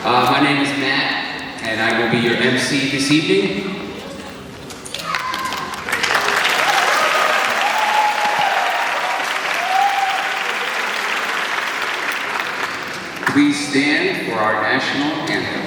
My name is Matt, and I will be your MC this evening. Please stand for our national anthem.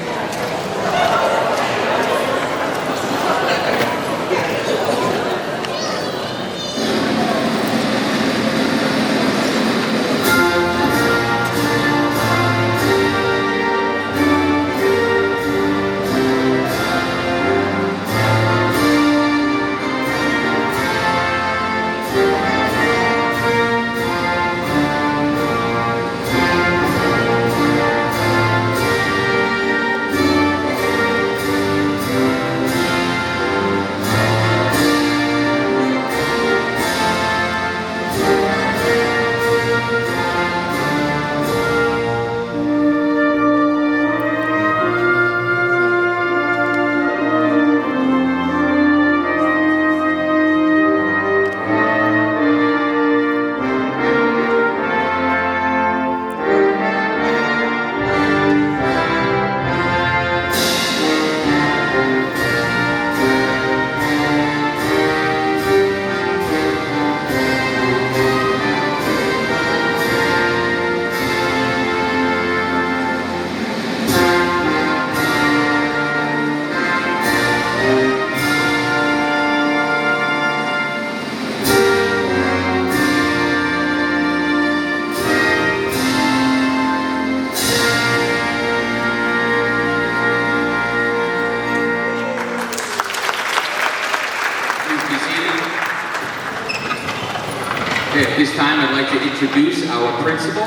At this time, I'd like to introduce our principal,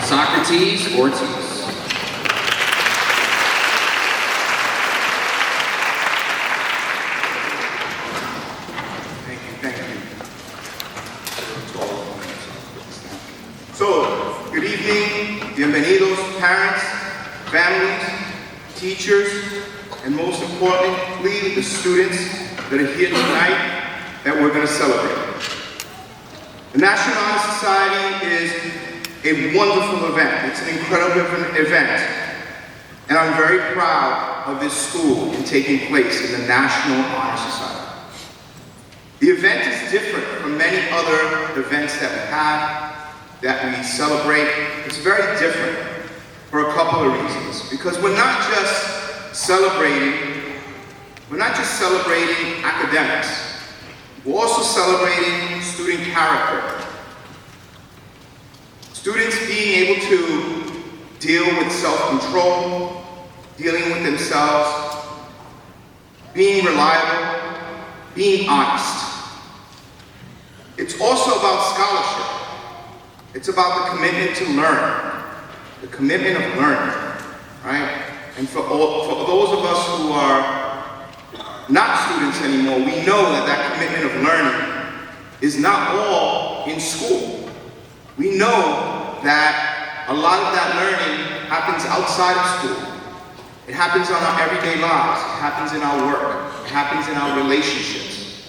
Socrates Ortiz. Thank you. So, good evening, bienvenidos, parents, families, teachers, and most importantly, the students that are here tonight that we're going to celebrate. The National Honor Society is a wonderful event. It's an incredible event. And I'm very proud of this school in taking place in the National Honor Society. The event is different from many other events that we have, that we celebrate. It's very different for a couple of reasons. Because we're not just celebrating academics. We're also celebrating student character. Students being able to deal with self-control, dealing with themselves, being reliable, being honest. It's also about scholarship. It's about the commitment to learn, the commitment of learning, right? And for those of us who are not students anymore, we know that that commitment of learning is not all in school. We know that a lot of that learning happens outside of school. It happens on our everyday lives. It happens in our work. It happens in our relationships.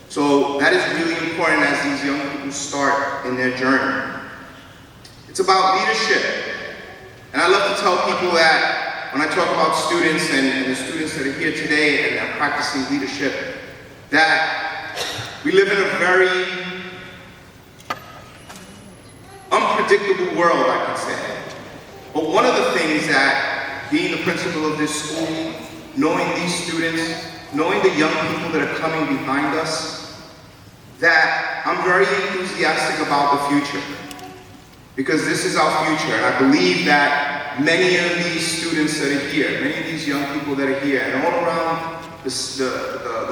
So that is really important as these young people start in their journey. It's about leadership. And I love to tell people that when I talk about students and the students that are here today and are practicing leadership, that we live in a very unpredictable world, I can say. But one of the things that being the principal of this school, knowing these students, knowing the young people that are coming behind us, that I'm very enthusiastic about the future. Because this is our future, and I believe that many of these students that are here, many of these young people that are here, and all around the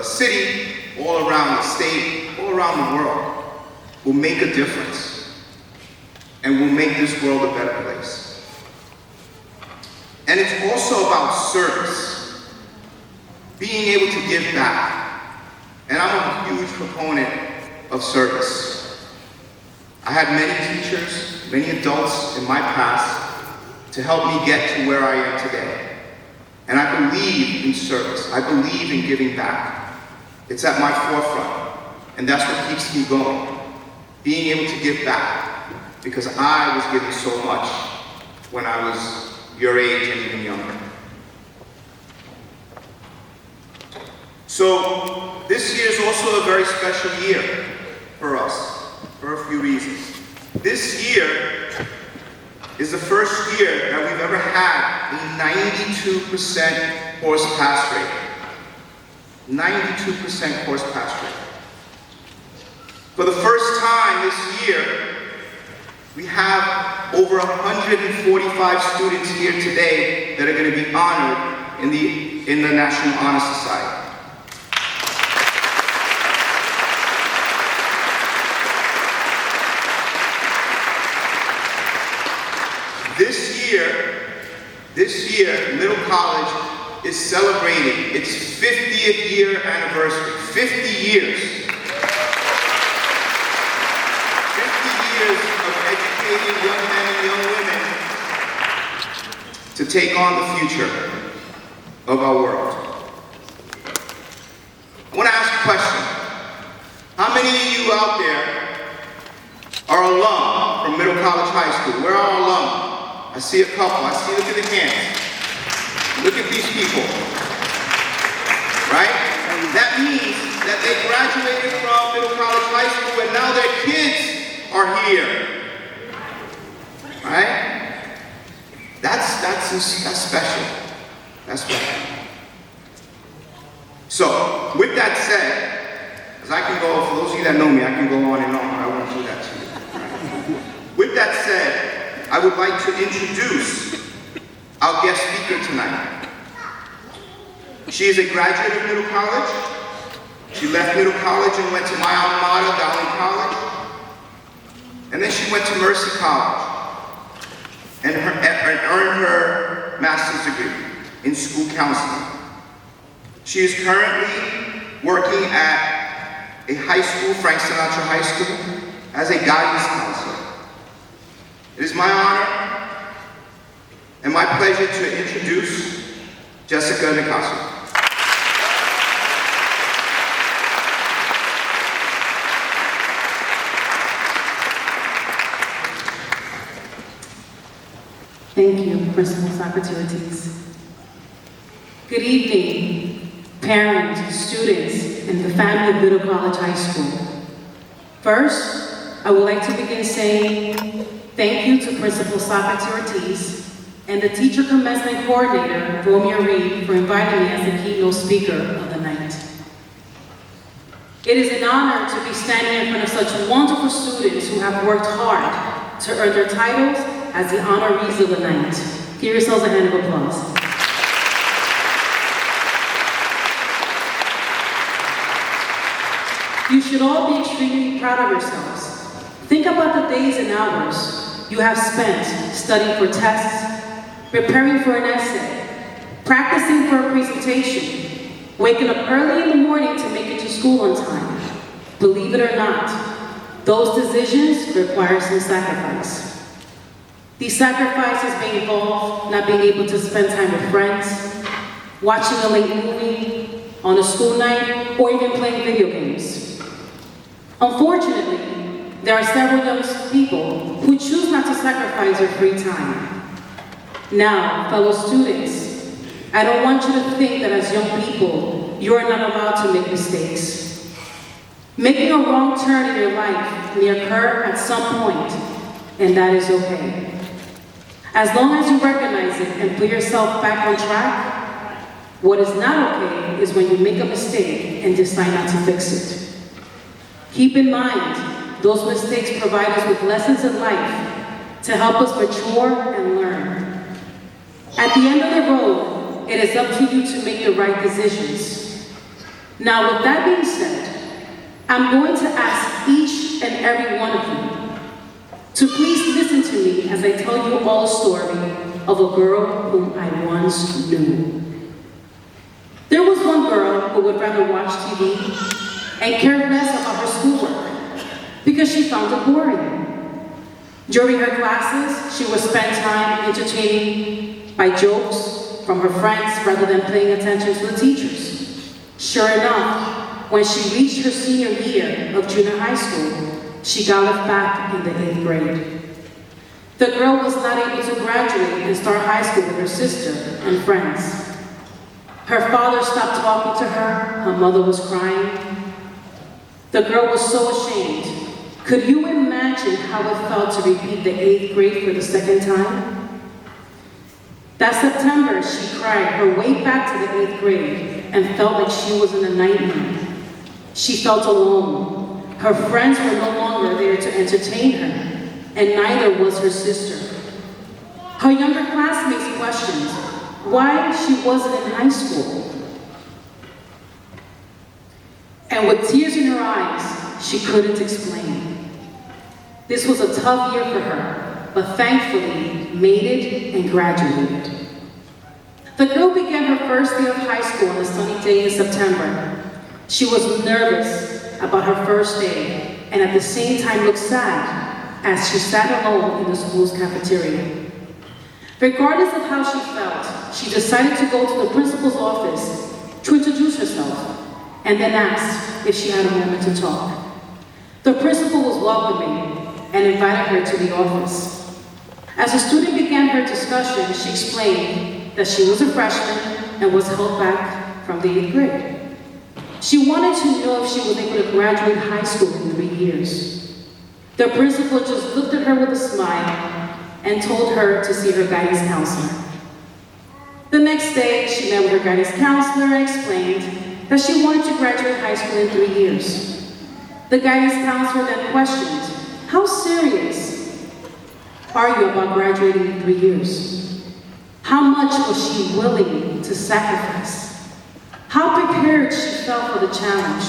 city, all around the state, all around the world, will make a difference and will make this world a better place. And it's also about service, being able to give back. And I'm a huge proponent of service. I had many teachers, many adults in my past to help me get to where I am today. And I believe in service. I believe in giving back. It's at my forefront. And that's what keeps me going. Being able to give back. Because I was given so much when I was your age and even younger. So this year is also a very special year for us, for a few reasons. This year is the first year that we've ever had a 92% course pass rate. 92% course pass rate. For the first time this year, we have over 145 students here today that are going to be honored in the National Honor Society. This year, Middle College is celebrating its 50th year anniversary. 50 years. 50 years of educating young men and young women to take on the future of our world. I want to ask a question. How many of you out there are alum from Middle College High School? Where are alum? I see a couple. Look at the hands. Look at these people. Right? That means that they graduated from Middle College High School and now their kids are here. Right? That's special. That's special. So, with that said, as I can go, for those of you that know me, I can go on and on, but I won't do that to you. Right? With that said, I would like to introduce our guest speaker tonight. She is a graduate of Middle College. She left Middle College and went to my alma mater, Dowling College. And then she went to Mercy College and earned her master's degree in school counseling. She is currently working at a high school, Frank Sinatra High School, as a guidance counselor. It is my honor and my pleasure to introduce Jessica Nicaso. Thank you, Principal Socrates. Good evening, parents, students, and the family of Middle College High School. First, I would like to begin saying thank you to Principal Socrates and the Teacher Commencement Coordinator, Romeo Reed, for inviting me as the keynote speaker of the night. It is an honor to be standing in front of such wonderful students who have worked hard to earn their titles as the honorees of the night. Give yourselves a hand of applause. You should all be extremely proud of yourselves. Think about the days and hours you have spent studying for tests, preparing for an essay, practicing for a presentation, waking up early in the morning to make it to school on time. Believe it or not, those decisions require some sacrifice. These sacrifices may involve not being able to spend time with friends, watching a late movie on a school night, or even playing video games. Unfortunately, there are several young people who choose not to sacrifice their free time. Now, fellow students, I don't want you to think that as young people, you are not allowed to make mistakes. Making a wrong turn in your life may occur at some point, and that is okay. As long as you recognize it and put yourself back on track, what is not okay is when you make a mistake and decide not to fix it. Keep in mind, those mistakes provide us with lessons in life to help us mature and learn. At the end of the road, it is up to you to make the right decisions. Now, with that being said, I'm going to ask each and every one of you to please listen to me as I tell you all a story of a girl whom I once knew. There was one girl who would rather watch TV and care less about her schoolwork because she found it boring. During her classes, she would spend time entertaining by jokes from her friends rather than paying attention to the teachers. Sure enough, when she reached her senior year of junior high school, she got left back in the 8th grade. The girl was not able to graduate and start high school with her sister and friends. Her father stopped talking to her. Her mother was crying. The girl was so ashamed. Could you imagine how it felt to repeat the 8th grade for the second time? That September, she cried her way back to the 8th grade and felt like she was in a nightmare. She felt alone. Her friends were no longer there to entertain her, and neither was her sister. Her younger classmates questioned why she wasn't in high school. And with tears in her eyes, she couldn't explain. This was a tough year for her, but thankfully made it and graduated. The girl began her first day of high school on a sunny day in September. She was nervous about her first day and at the same time looked sad as she sat alone in the school's cafeteria. Regardless of how she felt, she decided to go to the principal's office to introduce herself and then asked if she had a moment to talk. The principal was welcoming and invited her to the office. As the student began her discussion, she explained that she was a freshman and was held back from the 8th grade. She wanted to know if she was able to graduate high school in 3 years. The principal just looked at her with a smile and told her to see her guidance counselor. The next day, she met with her guidance counselor and explained that she wanted to graduate high school in 3 years. The guidance counselor then questioned, "How serious are you about graduating in 3 years? How much was she willing to sacrifice? How prepared she felt for the challenge?"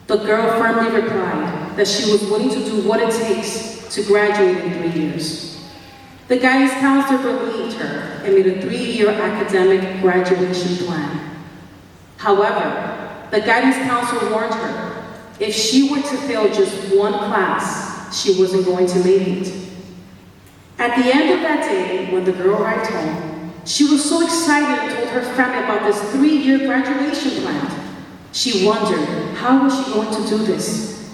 The girl firmly replied that she was willing to do what it takes to graduate in 3 years. The guidance counselor believed her and made a 3-year academic graduation plan. However, the guidance counselor warned her if she were to fail just one class, she wasn't going to make it. At the end of that day, when the girl arrived home, she was so excited and told her family about this 3-year graduation plan. She wondered, how was she going to do this?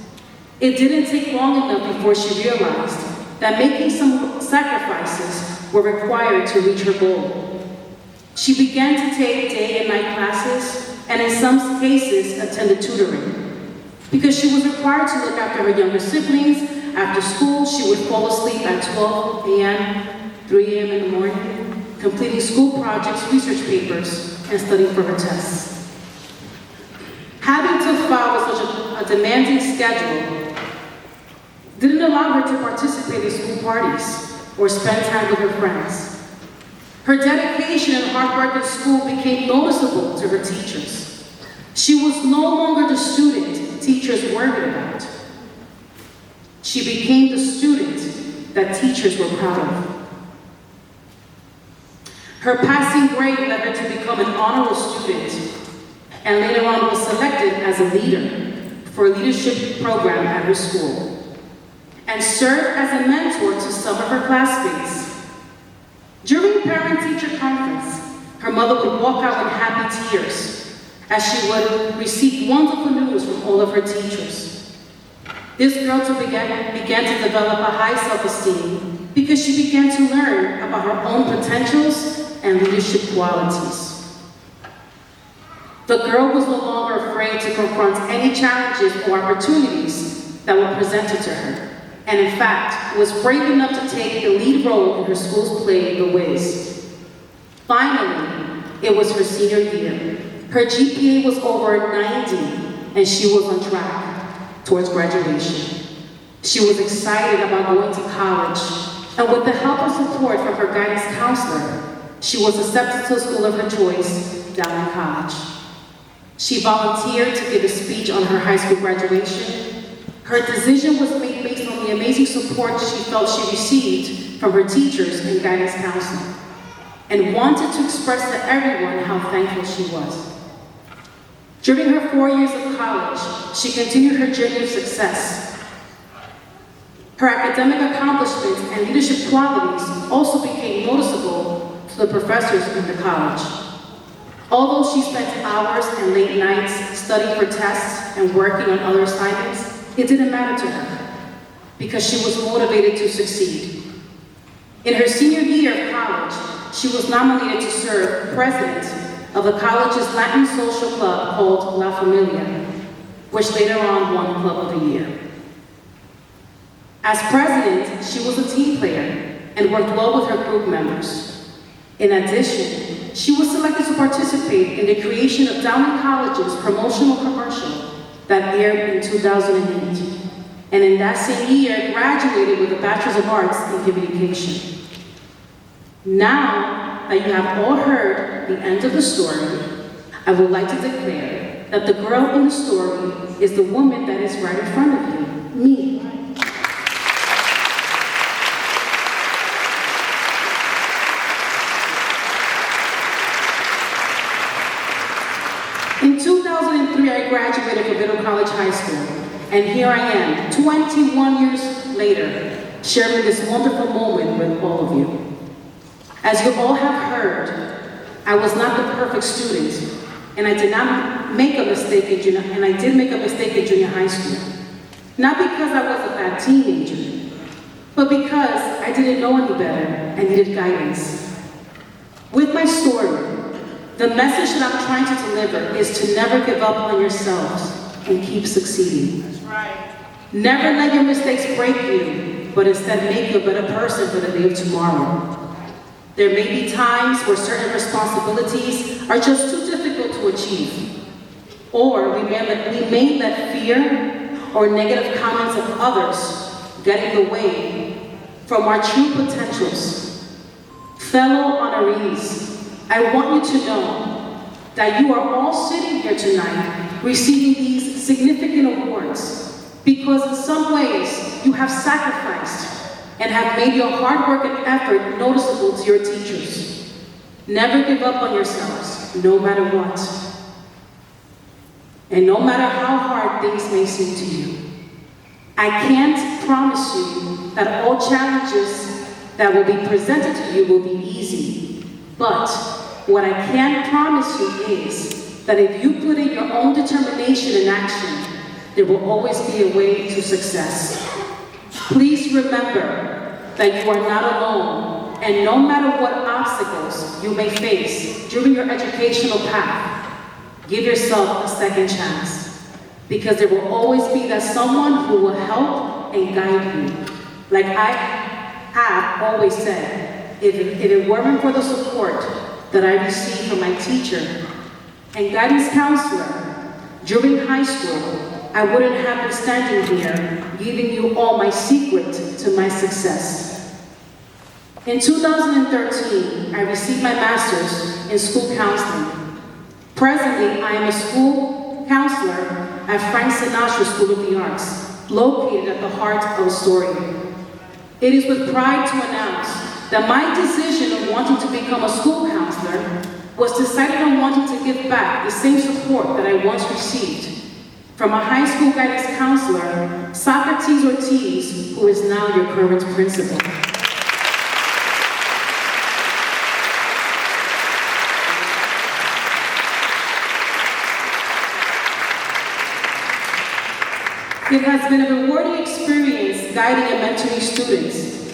It didn't take long enough before she realized that making some sacrifices were required to reach her goal. She began to take day and night classes, and in some cases attended tutoring. Because she was required to look after her younger siblings, after school she would fall asleep at 12 a.m., 3 a.m. in the morning, completing school projects, research papers, and studying for her tests. Having to follow such a demanding schedule didn't allow her to participate in school parties or spend time with her friends. Her dedication and hard work in school became noticeable to her teachers. She was no longer the student teachers worried about. She became the student that teachers were proud of. Her passing grade led her to become an honorable student, and later on was selected as a leader for a leadership program at her school, and served as a mentor to some of her classmates. During parent-teacher conference, her mother would walk out with happy tears as she would receive wonderful news from all of her teachers. This girl began to develop a high self-esteem because she began to learn about her own potentials and leadership qualities. The girl was no longer afraid to confront any challenges or opportunities that were presented to her, and in fact, was brave enough to take the lead role in her school's play, The Wiz. Finally, it was her senior year. Her GPA was over 90, and she was on track towards graduation. She was excited about going to college, and with the help and support from her guidance counselor, she was accepted to the school of her choice, Dowling College. She volunteered to give a speech on her high school graduation. Her decision was made based on the amazing support she felt she received from her teachers and guidance counselor, and wanted to express to everyone how thankful she was. During her 4 years of college, she continued her journey of success. Her academic accomplishments and leadership qualities also became noticeable to the professors in the college. Although she spent hours and late nights studying for tests and working on other assignments, it didn't matter to her because she was motivated to succeed. In her senior year of college, she was nominated to serve president of the college's Latin social club called La Familia, which later on won Club of the Year. As president, she was a team player and worked well with her group members. In addition, she was selected to participate in the creation of Downing College's promotional commercial that aired in 2008, and in that same year graduated with a Bachelor's of Arts in Communication. Now that you have all heard the end of the story, I would like to declare that the girl in the story is the woman that is right in front of you, me. In 2003, I graduated from Middle College High School, and here I am, 21 years later, sharing this wonderful moment with all of you. As you all have heard, I was not the perfect student, and I did make a mistake in junior high school. Not because I was a bad teenager, but because I didn't know any better and needed guidance. With my story, the message that I'm trying to deliver is to never give up on yourselves and keep succeeding. That's right. Never let your mistakes break you, but instead make you a better person for the day of tomorrow. There may be times where certain responsibilities are just too difficult to achieve, or we may let fear or negative comments of others get in the way from our true potentials. Fellow honorees, I want you to know that you are all sitting here tonight receiving these significant awards because in some ways you have sacrificed and have made your hard work and effort noticeable to your teachers. Never give up on yourselves, no matter what. And no matter how hard things may seem to you. I can't promise you that all challenges that will be presented to you will be easy. But what I can promise you is that if you put in your own determination and action, there will always be a way to success. Please remember that you are not alone, and no matter what obstacles you may face during your educational path, give yourself a second chance, because there will always be that someone who will help and guide you. Like I have always said, if it weren't for the support that I received from my teacher and guidance counselor during high school, I wouldn't have been standing here giving you all my secret to my success. In 2013, I received my master's in school counseling. Presently, I am a school counselor at Frank Sinatra School of the Arts, located at the heart of Astoria. It is with pride to announce that my decision of wanting to become a school counselor was decided on wanting to give back the same support that I once received from a high school guidance counselor, Socrates Ortiz, who is now your current principal. It has been a rewarding experience guiding and mentoring students